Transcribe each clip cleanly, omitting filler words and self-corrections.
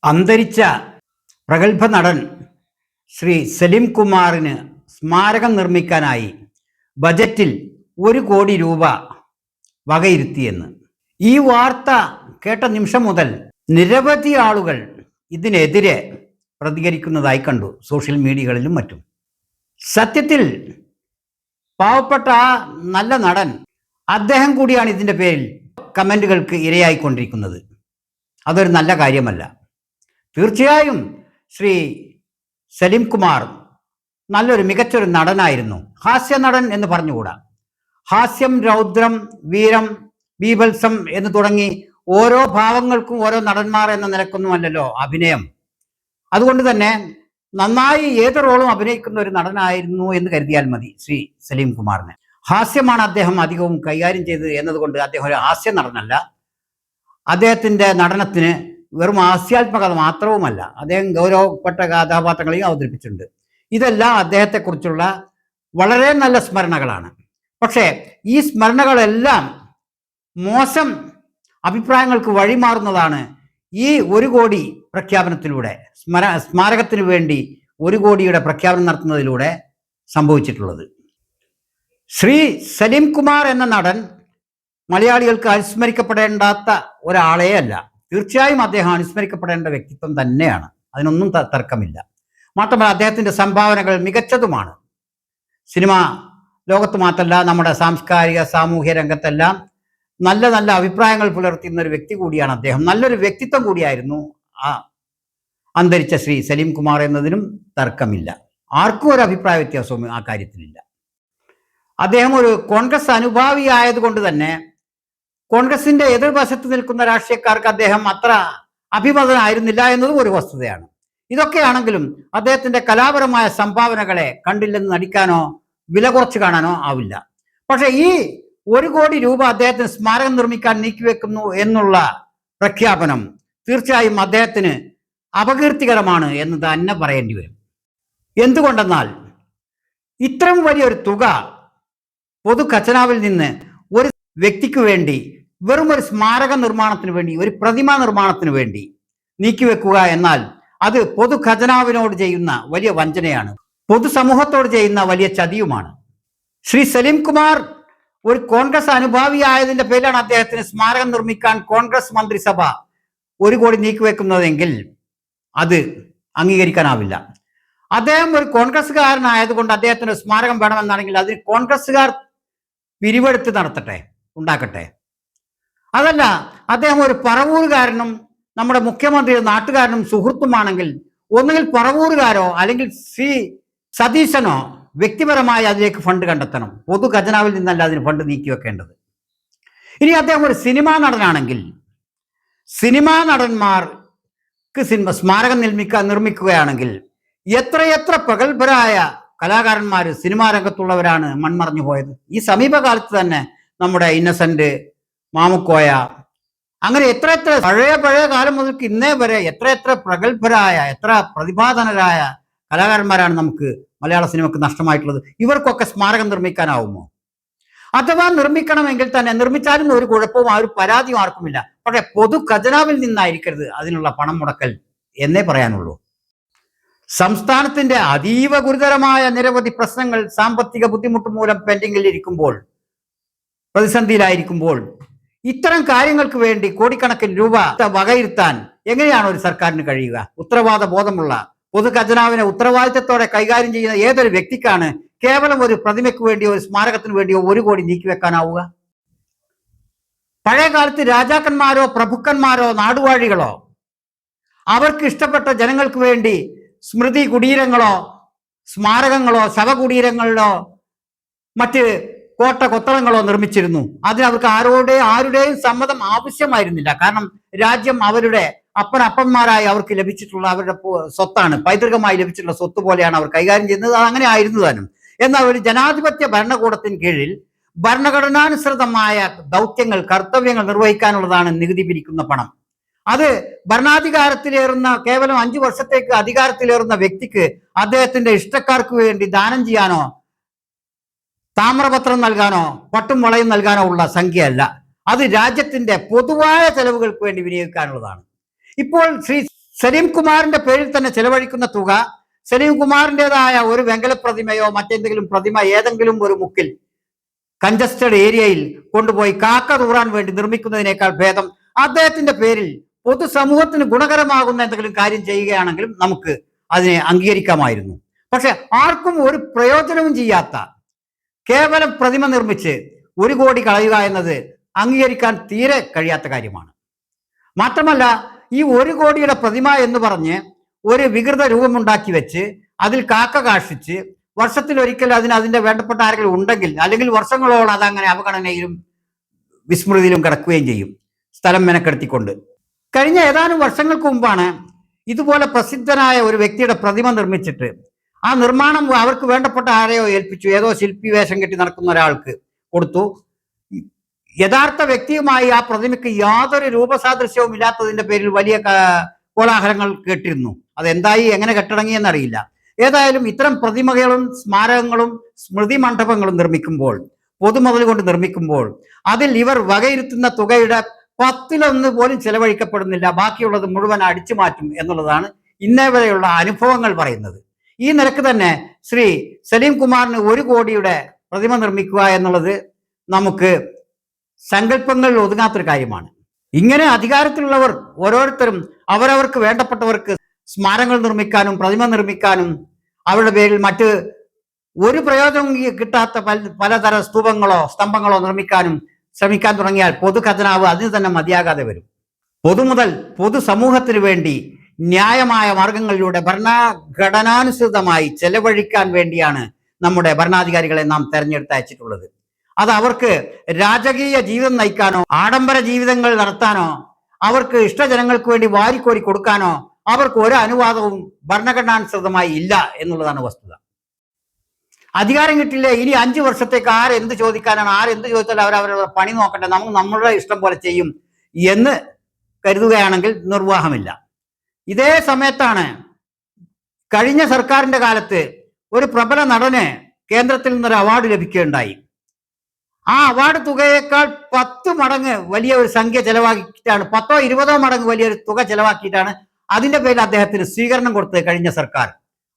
അന്തരിച്ച പ്രഗത്ഭ നടൻ ശ്രീ സലിം കുമാറിന് സ്മാരകം നിർമ്മിക്കാനായി ബജറ്റിൽ 1 കോടി രൂപ വകയിരുത്തിയെന്ന് ഈ വാർത്ത കേട്ട നിമിഷം മുതൽ നിരവധി ആളുകൾ ഇതിനെതിരെ പ്രതികരിക്കുന്നതായി കണ്ടു, സോഷ്യൽ മീഡിയകളിലും മറ്റും. സത്യത്തിൽ പാവപ്പെട്ട ആ നല്ല നടൻ, അദ്ദേഹം കൂടിയാണ് ഇതിൻ്റെ പേരിൽ കമൻറ്റുകൾക്ക് ഇരയായിക്കൊണ്ടിരിക്കുന്നത്. അതൊരു നല്ല കാര്യമല്ല. തീർച്ചയായും ശ്രീ സലിം കുമാർ നല്ലൊരു മികച്ചൊരു നടനായിരുന്നു. ഹാസ്യ നടൻ എന്ന് പറഞ്ഞുകൂടാ. ഹാസ്യം, രൗദ്രം, വീരം, ബീഭത്സം എന്ന് തുടങ്ങി ഓരോ ഭാവങ്ങൾക്കും ഓരോ നടന്മാർ എന്ന നിലക്കൊന്നുമല്ലല്ലോ അഭിനയം. അതുകൊണ്ട് തന്നെ നന്നായി ഏത് റോളും അഭിനയിക്കുന്ന ഒരു നടനായിരുന്നു എന്ന് കരുതിയാൽ മതി ശ്രീ സലിം കുമാറിന്. ഹാസ്യമാണ് അദ്ദേഹം അധികവും കൈകാര്യം ചെയ്തത് എന്നതുകൊണ്ട് അദ്ദേഹം ഒരു ഹാസ്യ നടനല്ല. അദ്ദേഹത്തിൻ്റെ നടനത്തിന് വെറും ഹാസ്യാത്മകത മാത്രവുമല്ല, അദ്ദേഹം ഗൗരവപ്പെട്ട കഥാപാത്രങ്ങളെയും അവതരിപ്പിച്ചിട്ടുണ്ട്. ഇതെല്ലാം അദ്ദേഹത്തെക്കുറിച്ചുള്ള വളരെ നല്ല സ്മരണകളാണ്. പക്ഷേ ഈ സ്മരണകളെല്ലാം മോശം അഭിപ്രായങ്ങൾക്ക് വഴിമാറുന്നതാണ് ഈ 1 കോടി പ്രഖ്യാപനത്തിലൂടെ, സ്മാരകത്തിന് വേണ്ടി 1 കോടിയുടെ പ്രഖ്യാപനം നടത്തുന്നതിലൂടെ സംഭവിച്ചിട്ടുള്ളത്. ശ്രീ സലിം കുമാർ എന്ന നടൻ മലയാളികൾക്ക് അനുസ്മരിക്കപ്പെടേണ്ടാത്ത ഒരാളേ അല്ല. തീർച്ചയായും അദ്ദേഹം അനുസ്മരിക്കപ്പെടേണ്ട വ്യക്തിത്വം തന്നെയാണ്, അതിനൊന്നും തർക്കമില്ല. മാത്രമല്ല അദ്ദേഹത്തിൻ്റെ സംഭാവനകൾ മികച്ചതുമാണ്. സിനിമ ലോകത്ത് മാത്രമല്ല, നമ്മുടെ സാംസ്കാരിക സാമൂഹ്യ രംഗത്തെല്ലാം നല്ല നല്ല അഭിപ്രായങ്ങൾ പുലർത്തുന്ന ഒരു വ്യക്തി കൂടിയാണ് അദ്ദേഹം. നല്ലൊരു വ്യക്തിത്വം കൂടിയായിരുന്നു ആ അന്തരിച്ച ശ്രീ സലിം കുമാർ എന്നതിനും തർക്കമില്ല. ആർക്കും ഒരു അഭിപ്രായ വ്യത്യാസവും ആ കാര്യത്തിലില്ല. അദ്ദേഹം ഒരു കോൺഗ്രസ് അനുഭാവി ആയതുകൊണ്ട് തന്നെ കോൺഗ്രസിന്റെ എതിർവശത്ത് നിൽക്കുന്ന രാഷ്ട്രീയക്കാർക്ക് അദ്ദേഹം അത്ര അഭിമതനായിരുന്നില്ല എന്നതും ഒരു വസ്തുതയാണ്. ഇതൊക്കെയാണെങ്കിലും അദ്ദേഹത്തിന്റെ കലാപരമായ സംഭാവനകളെ കണ്ടില്ലെന്ന് നടിക്കാനോ വില കുറച്ച് കാണാനോ ആവില്ല. പക്ഷെ ഈ 1 കോടി രൂപ അദ്ദേഹത്തിന് സ്മാരകം നിർമ്മിക്കാൻ നീക്കിവെക്കുന്നു എന്നുള്ള പ്രഖ്യാപനം തീർച്ചയായും അദ്ദേഹത്തിന് അപകീർത്തികരമാണ് എന്ന് തന്നെ പറയേണ്ടി വരും. എന്തുകൊണ്ടെന്നാൽ ഇത്രയും വലിയൊരു തുക പൊതു ഖജനാവിൽ നിന്ന് ഒരു വ്യക്തിക്ക് വേണ്ടി, വെറും ഒരു സ്മാരക നിർമ്മാണത്തിന് വേണ്ടി, ഒരു പ്രതിമ നിർമ്മാണത്തിന് വേണ്ടി നീക്കിവെക്കുക എന്നാൽ അത് പൊതു ഖജനാവിനോട് ചെയ്യുന്ന വലിയ വഞ്ചനയാണ്, പൊതുസമൂഹത്തോട് ചെയ്യുന്ന വലിയ ചതിയുമാണ്. ശ്രീ സലിം കുമാർ ഒരു കോൺഗ്രസ് അനുഭാവിയായതിന്റെ പേരിലാണ് അദ്ദേഹത്തിന് സ്മാരകം നിർമ്മിക്കാൻ കോൺഗ്രസ് മന്ത്രിസഭ 1 കോടി നീക്കിവെക്കുന്നതെങ്കിൽ അത് അംഗീകരിക്കാനാവില്ല. അദ്ദേഹം ഒരു കോൺഗ്രസ്സുകാരനായതുകൊണ്ട് അദ്ദേഹത്തിന് സ്മാരകം വേണമെന്നാണെങ്കിൽ അതിന് കോൺഗ്രസ്സുകാർ പിരിവെടുത്ത് നടത്തട്ടെ, ഉണ്ടാക്കട്ടെ. അതല്ല, അദ്ദേഹം ഒരു പറവൂരുകാരനും നമ്മുടെ മുഖ്യമന്ത്രി നാട്ടുകാരനും സുഹൃത്തുമാണെങ്കിൽ ഒന്നുകിൽ പറവൂരുകാരോ അല്ലെങ്കിൽ ശ്രീ സതീശനോ വ്യക്തിപരമായി അതിലേക്ക് ഫണ്ട് കണ്ടെത്തണം. പൊതു ഖജനാവിൽ നിന്നല്ല അതിന് ഫണ്ട് നീക്കി വെക്കേണ്ടത്. ഇനി അദ്ദേഹം ഒരു സിനിമാ നടനാണെങ്കിൽ സിനിമാ നടന്മാർക്ക് സ്മാരകം നിർമ്മിക്കുകയാണെങ്കിൽ എത്രയെത്ര പ്രഗത്ഭരായ കലാകാരന്മാർ സിനിമാ രംഗത്തുള്ളവരാണ് മൺമറഞ്ഞു പോയത്. ഈ സമീപകാലത്ത് തന്നെ നമ്മുടെ ഇന്നസെന്റ്, മാമുക്കോയ, അങ്ങനെ എത്രയെത്ര പഴയ കാലം മുതൽക്ക് ഇന്നേ വരെ എത്രയെത്ര പ്രഗത്ഭരായ, എത്ര പ്രതിഭാധനരായ കലാകാരന്മാരാണ് നമുക്ക് മലയാള സിനിമക്ക് നഷ്ടമായിട്ടുള്ളത്. ഇവർക്കൊക്കെ സ്മാരകം നിർമ്മിക്കാനാവുമോ? അഥവാ നിർമ്മിക്കണമെങ്കിൽ തന്നെ നിർമ്മിച്ചാലും ഒരു കുഴപ്പവും ആ ഒരു പരാതിയും ആർക്കുമില്ല. പക്ഷെ പൊതു ഖജനാവിൽ നിന്നായിരിക്കരുത് അതിനുള്ള പണം മുടക്കൽ എന്നേ പറയാനുള്ളൂ. സംസ്ഥാനത്തിന്റെ അതീവ ഗുരുതരമായ നിരവധി പ്രശ്നങ്ങൾ സാമ്പത്തിക ബുദ്ധിമുട്ട് മൂലം പെൻഡിങ്ങിൽ ഇരിക്കുമ്പോൾ, പ്രതിസന്ധിയിലായിരിക്കുമ്പോൾ ഇത്തരം കാര്യങ്ങൾക്ക് വേണ്ടി കോടിക്കണക്കിന് രൂപ വകയിരുത്താൻ എങ്ങനെയാണ് ഒരു സർക്കാരിന് കഴിയുക? ഉത്തരവാദ ബോധമുള്ള, പൊതു ഖജനാവിനെ ഉത്തരവാദിത്തത്തോടെ കൈകാര്യം ചെയ്യുന്ന ഏതൊരു വ്യക്തിക്കാണ് കേവലം ഒരു പ്രതിമയ്ക്ക് വേണ്ടിയോ ഒരു സ്മാരകത്തിന് വേണ്ടിയോ 1 കോടി നീക്കിവെക്കാനാവുക? പഴയ കാലത്ത് രാജാക്കന്മാരോ പ്രഭുക്കന്മാരോ നാടുവാഴികളോ അവർക്ക് ഇഷ്ടപ്പെട്ട ജനങ്ങൾക്ക് വേണ്ടി സ്മൃതി കുടീരങ്ങളോ സ്മാരകങ്ങളോ ശവകുടീരങ്ങളിലോ മറ്റ് കൊത്തളങ്ങളോ നിർമ്മിച്ചിരുന്നു. അതിന് അവർക്ക് ആരുടെയും സമ്മതം ആവശ്യമായിരുന്നില്ല. കാരണം രാജ്യം അവരുടെ അപ്പന്മാരായി അവർക്ക് ലഭിച്ചിട്ടുള്ള അവരുടെ സ്വത്താണ്, പൈതൃകമായി ലഭിച്ചിട്ടുള്ള സ്വത്ത് പോലെയാണ് അവർ കൈകാര്യം ചെയ്യുന്നത്. അത് അങ്ങനെ ആയിരുന്നു താനും. എന്നാൽ ഒരു ജനാധിപത്യ ഭരണകൂടത്തിന് കീഴിൽ ഭരണഘടനാനുസൃതമായ ദൗത്യങ്ങൾ, കർത്തവ്യങ്ങൾ നിർവഹിക്കാനുള്ളതാണ് നികുതി പിരിക്കുന്ന പണം. അത് ഭരണാധികാരത്തിലേറുന്ന, കേവലം 5 വർഷത്തേക്ക് അധികാരത്തിലേറുന്ന വ്യക്തിക്ക് അദ്ദേഹത്തിന്റെ ഇഷ്ടക്കാർക്ക് വേണ്ടി ദാനം ചെയ്യാനോ താമ്രപത്രം നൽകാനോ പട്ടും വളയും നൽകാനോ ഉള്ള സംഖ്യയല്ല. അത് രാജ്യത്തിന്റെ പൊതുവായ ചെലവുകൾക്ക് വേണ്ടി വിനിയോഗിക്കാനുള്ളതാണ്. ഇപ്പോൾ ശ്രീ സലീം കുമാറിന്റെ പേരിൽ തന്നെ ചെലവഴിക്കുന്ന തുക സലീം കുമാറിൻ്റെതായ ഒരു വെങ്കല പ്രതിമയോ മറ്റെന്തെങ്കിലും പ്രതിമ ഏതെങ്കിലും ഒരു മുക്കിൽ കൺജസ്റ്റഡ് ഏരിയയിൽ കൊണ്ടുപോയി കാക്ക തൂറാൻ വേണ്ടി നിർമ്മിക്കുന്നതിനേക്കാൾ ഭേദം അദ്ദേഹത്തിന്റെ പേരിൽ പൊതുസമൂഹത്തിന് ഗുണകരമാകുന്ന എന്തെങ്കിലും കാര്യം ചെയ്യുകയാണെങ്കിലും നമുക്ക് അതിനെ അംഗീകരിക്കാമായിരുന്നു. പക്ഷെ ആർക്കും ഒരു പ്രയോജനവും ചെയ്യാത്ത കേവലം പ്രതിമ നിർമ്മിച്ച് 1 കോടി കളയുക എന്നത് അംഗീകരിക്കാൻ തീരെ കഴിയാത്ത കാര്യമാണ്. മാത്രമല്ല, ഈ 1 കോടിയുടെ പ്രതിമ എന്ന് പറഞ്ഞ് ഒരു വികൃത രൂപമുണ്ടാക്കി വെച്ച് അതിൽ കാക്ക കാഷിച്ച് വർഷത്തിലൊരിക്കൽ അതിന്റെ വേണ്ടപ്പെട്ട ആരെങ്കിലും ഉണ്ടെങ്കിൽ അല്ലെങ്കിൽ വർഷങ്ങളോളം അതങ്ങനെ അവഗണനയിലും വിസ്മൃതിയിലും കിടക്കുകയും ചെയ്യും, സ്ഥലം മെനക്കെടുത്തിക്കൊണ്ട്. കഴിഞ്ഞ ഏതാനും വർഷങ്ങൾക്ക് മുമ്പാണ് ഇതുപോലെ പ്രസിദ്ധനായ ഒരു വ്യക്തിയുടെ പ്രതിമ നിർമ്മിച്ചിട്ട് ആ നിർമ്മാണം അവർക്ക് വേണ്ടപ്പെട്ട ആരെയോ ഏൽപ്പിച്ചു, ഏതോ ശില്പി വേഷം കെട്ടി നടക്കുന്ന ഒരാൾക്ക് കൊടുത്തു. യഥാർത്ഥ വ്യക്തിയുമായി ആ പ്രതിമയ്ക്ക് യാതൊരു രൂപസാദൃശ്യവും ഇല്ലാത്തതിന്റെ പേരിൽ വലിയ കോലാഹലങ്ങൾ കേട്ടിരുന്നു. അതെന്തായി, എങ്ങനെ കെട്ടടങ്ങി എന്നറിയില്ല. ഏതായാലും ഇത്തരം പ്രതിമകളും സ്മാരകങ്ങളും സ്മൃതി മണ്ഡപങ്ങളും നിർമ്മിക്കുമ്പോൾ, പൊതുമുതൽ കൊണ്ട് നിർമ്മിക്കുമ്പോൾ അതിൽ ഇവർ വകയിരുത്തുന്ന തുകയുടെ 10% പോലും ചെലവഴിക്കപ്പെടുന്നില്ല. ബാക്കിയുള്ളത് മുഴുവൻ അടിച്ചു മാറ്റും എന്നുള്ളതാണ് ഇന്നേ വരെയുള്ള അനുഭവങ്ങൾ പറയുന്നത്. ഈ നിരക്ക് തന്നെ ശ്രീ സലീം കുമാറിന് 1 കോടിയുടെ പ്രതിമ നിർമ്മിക്കുക എന്നുള്ളത് നമുക്ക് സങ്കല്പങ്ങളിൽ ഒതുങ്ങാത്തൊരു കാര്യമാണ്. ഇങ്ങനെ അധികാരത്തിലുള്ളവർ ഓരോരുത്തരും അവരവർക്ക് വേണ്ടപ്പെട്ടവർക്ക് സ്മാരകങ്ങൾ നിർമ്മിക്കാനും പ്രതിമ നിർമ്മിക്കാനും അവരുടെ പേരിൽ മറ്റ് ഒരു പ്രയോജനം കിട്ടാത്ത പലതരം സ്തംഭങ്ങളോ നിർമ്മിക്കാനും ശ്രമിക്കാൻ തുടങ്ങിയാൽ പൊതുഖജനാവ് അതിന് തന്നെ മതിയാകാതെ വരും. പൊതുമുതൽ പൊതുസമൂഹത്തിന് വേണ്ടി ന്യായമായ മാർഗങ്ങളിലൂടെ ഭരണഘടനാനുസൃതമായി ചെലവഴിക്കാൻ വേണ്ടിയാണ് നമ്മുടെ ഭരണാധികാരികളെ നാം തെരഞ്ഞെടുത്ത് അയച്ചിട്ടുള്ളത്. അത് അവർക്ക് രാജകീയ ജീവിതം നയിക്കാനോ ആഡംബര ജീവിതങ്ങൾ നടത്താനോ അവർക്ക് ഇഷ്ടജനങ്ങൾക്ക് വേണ്ടി വാരിക്കോരി കൊടുക്കാനോ അവർക്ക് ഒരു അനുവാദവും ഭരണഘടനാനുസൃതമായി ഇല്ല എന്നുള്ളതാണ് വസ്തുത. അധികാരം കിട്ടില്ല, ഇനി 5 വർഷത്തേക്ക് ആരെന്ത് ചോദിക്കാനാണ്, ആരെന്ത് ചോദിച്ചാൽ അവരവരുടെ പണി നോക്കട്ടെ, നമുക്ക് നമ്മളുടെ ഇഷ്ടം പോലെ ചെയ്യും എന്ന് കരുതുകയാണെങ്കിൽ നിർവാഹമില്ല. ഇതേ സമയത്താണ് കഴിഞ്ഞ സർക്കാരിന്റെ കാലത്ത് ഒരു പ്രബല നടന് കേന്ദ്രത്തിൽ നിന്നൊരു അവാർഡ് ലഭിക്കുകയുണ്ടായി. ആ അവാർഡ് തുകയേക്കാൾ 10 മടങ്ങ് വലിയ ഒരു സംഖ്യ ചെലവാക്കിയിട്ടാണ്, 10ഓ 20ഓ മടങ്ങ് വലിയൊരു തുക ചെലവാക്കിയിട്ടാണ് അതിന്റെ പേരിൽ അദ്ദേഹത്തിന് സ്വീകരണം കൊടുത്തത് കഴിഞ്ഞ സർക്കാർ.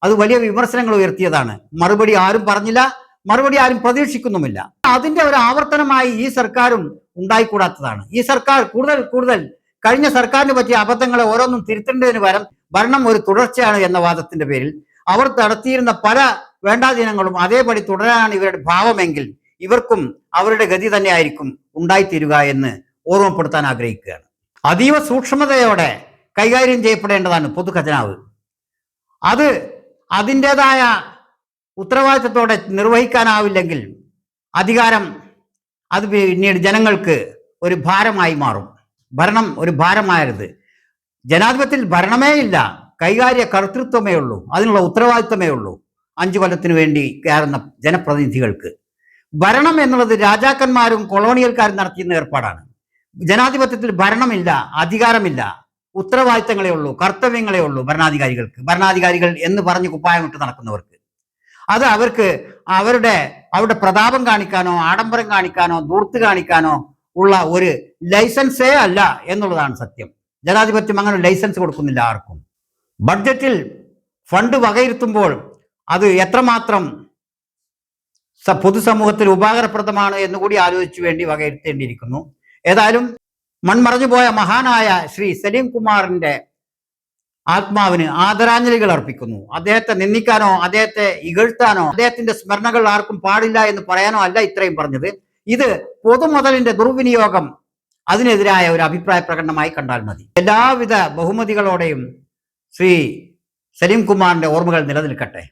അത് വലിയ വിമർശനങ്ങൾ ഉയർത്തിയതാണ്. മറുപടി ആരും പറഞ്ഞില്ല, മറുപടി ആരും പ്രതീക്ഷിക്കുന്നുമില്ല. അതിന്റെ ഒരു ആവർത്തനമായി ഈ സർക്കാരും ഉണ്ടായിക്കൂടാത്തതാണ്. ഈ സർക്കാർ കൂടുതൽ കഴിഞ്ഞ സർക്കാരിന് പറ്റിയ അബദ്ധങ്ങളെ ഓരോന്നും തിരുത്തേണ്ടതിന് പകരം ഭരണം ഒരു തുടർച്ചയാണ് എന്ന വാദത്തിന്റെ പേരിൽ അവർ നടത്തിയിരുന്ന പല വേണ്ടാദീനങ്ങളും അതേപടി തുടരാനാണ് ഇവരുടെ ഭാവമെങ്കിൽ ഇവർക്കും അവരുടെ ഗതി തന്നെയായിരിക്കും ഉണ്ടായിത്തീരുക എന്ന് ഓർമ്മപ്പെടുത്താൻ ആഗ്രഹിക്കുകയാണ്. അതീവ സൂക്ഷ്മതയോടെ കൈകാര്യം ചെയ്യപ്പെടേണ്ടതാണ് പൊതുഖജനാവ്. അത് അതിൻ്റെതായ ഉത്തരവാദിത്തത്തോടെ നിർവഹിക്കാനാവില്ലെങ്കിൽ അധികാരം അത് പിന്നീട് ജനങ്ങൾക്ക് ഒരു ഭാരമായി മാറും. ഭരണം ഒരു ഭാരമായത്. ജനാധിപത്യത്തിൽ ഭരണമേ ഇല്ല, കൈകാര്യ കർത്തൃത്വമേ ഉള്ളൂ, അതിനുള്ള ഉത്തരവാദിത്തമേ ഉള്ളൂ 5 കൊല്ലത്തിന് വേണ്ടി കയറുന്ന ജനപ്രതിനിധികൾക്ക്. ഭരണം എന്നുള്ളത് രാജാക്കന്മാരും കൊളോണിയൽക്കാരും നടത്തിയിരുന്ന ഏർപ്പാടാണ്. ജനാധിപത്യത്തിൽ ഭരണമില്ല, അധികാരമില്ല, ഉത്തരവാദിത്തങ്ങളേ ഉള്ളൂ, കർത്തവ്യങ്ങളേ ഉള്ളൂ ഭരണാധികാരികൾ എന്ന് പറഞ്ഞ് കുപ്പായമിട്ട് നടക്കുന്നവർക്ക്. അത് അവർക്ക് അവരുടെ പ്രതാപം കാണിക്കാനോ ആഡംബരം കാണിക്കാനോ ദൂർത്ത് കാണിക്കാനോ ഉള്ള ഒരു ലൈസൻസേ അല്ല എന്നുള്ളതാണ് സത്യം. ജനാധിപത്യം അങ്ങനെ ലൈസൻസ് കൊടുക്കുന്നില്ല ആർക്കും. ബഡ്ജറ്റിൽ ഫണ്ട് വകയിരുത്തുമ്പോൾ അത് എത്രമാത്രം പൊതുസമൂഹത്തിന് ഉപകാരപ്രദമാണ് എന്നുകൂടി ആലോചിച്ചു വേണ്ടി വകയിരുത്തേണ്ടിയിരിക്കുന്നു. ഏതായാലും മൺമറഞ്ഞു പോയ മഹാനായ ശ്രീ സലീം കുമാറിന്റെ ആത്മാവിന് ആദരാഞ്ജലികൾ അർപ്പിക്കുന്നു. അദ്ദേഹത്തെ നിന്ദിക്കാനോ അദ്ദേഹത്തെ ഇകഴ്ത്താനോ അദ്ദേഹത്തിന്റെ സ്മരണകൾ ആർക്കും പാടില്ല എന്ന് പറയാനോ അല്ല ഇത്രയും പറഞ്ഞത്. ഇത് പൊതുമുതലിന്റെ ദുർവിനിയോഗം, അതിനെതിരായ ഒരു അഭിപ്രായ പ്രകടനമായി കണ്ടാൽ മതി. എല്ലാവിധ ബഹുമതികളോടെയും ശ്രീ സലീം കുമാറിന്റെ ഓർമ്മകൾ നിലനിൽക്കട്ടെ.